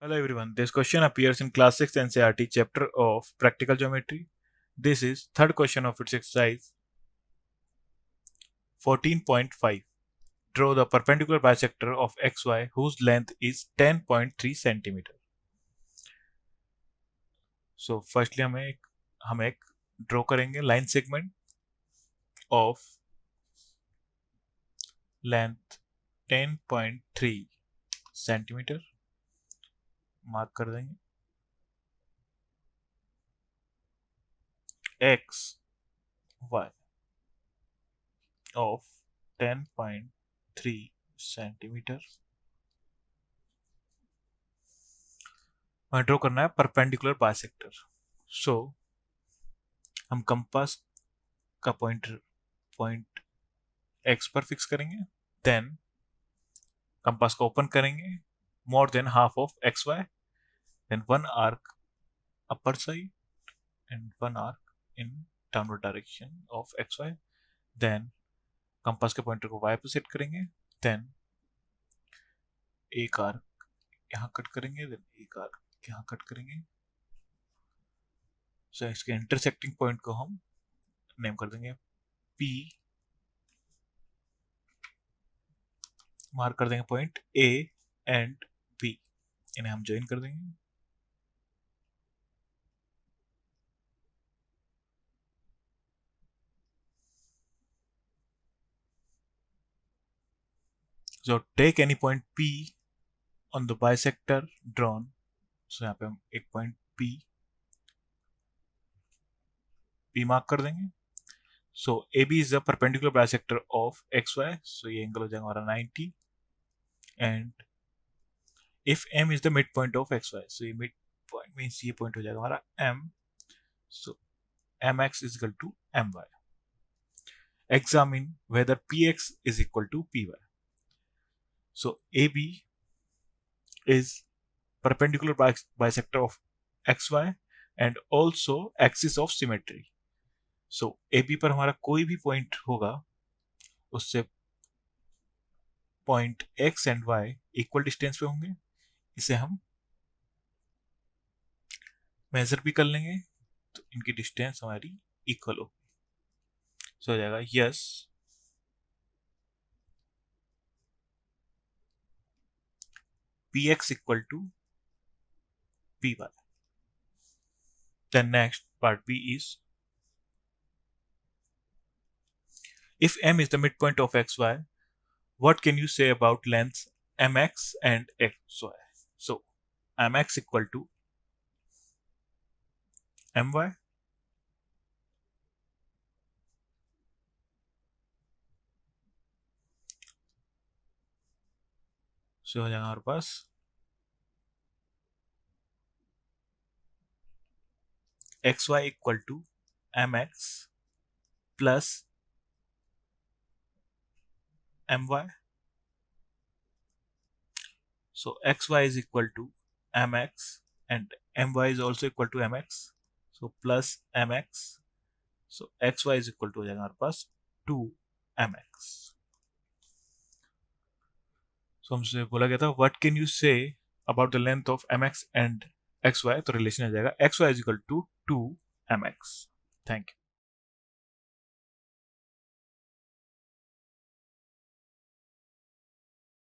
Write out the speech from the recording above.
Hello everyone, this question appears in Class 6 NCERT chapter of Practical Geometry. This is third question of its exercise 14.5. Draw the perpendicular bisector of xy whose length is 10.3 cm. So firstly हम एक draw करेंगे line segment of length 10.3 centimetre mark कर देंगे x y of 10.3 centimetre draw करना है perpendicular bisector. So हम compass का point x पर फिक्स करेंगे, देन कंपास को ओपन करेंगे more than half of xy, then one arc upper side and one arc in downward direction of xy, then compass के pointer को y पे set करेंगे, देन एक आर्क यहाँ कट करेंगे, देन एक आर्क यहाँ कट करेंगे। सो इसके इंटरसेक्टिंग पॉइंट को हम नेम कर देंगे P, मार्क कर देंगे पॉइंट A एंड B, इन्हें हम ज्वाइन कर देंगे। So take any point P on the bisector drawn. So यहाँ पे हम एक पॉइंट P मार्क कर देंगे। So AB is the perpendicular bisector of XY. So ये एंगल हो जाएगा हमारा 90 and if M is the midpoint of XY, so ये midpoint means ये point हो जाएगा हमारा M. So MX is equal to MY. Examine whether PX is equal to PY. So AB is perpendicular bisector of XY and also axis of symmetry. So AB पर हमारा कोई भी point होगा उससे point X and Y equal distance पे होंगे, इसे हम मेजर भी कर लेंगे तो इनकी डिस्टेंस हमारी इक्वल होगी। सो हो जाएगा yes Px equal to Py. Then next part B is if M is the midpoint of XY, what can you say about lengths MX and XY? So MX equal to MY, so हो जाएगा हमारे पास XY equal to MX plus MY. So XY is equal to MX and MY is also equal to MX. So plus MX. So XY is equal to हो जाएगा हमारे पास 2MX. So हमसे बोला गया था what can you say about the length of MX and XY, तो relation आ जाएगा XY is equal to 2MX. Thank you.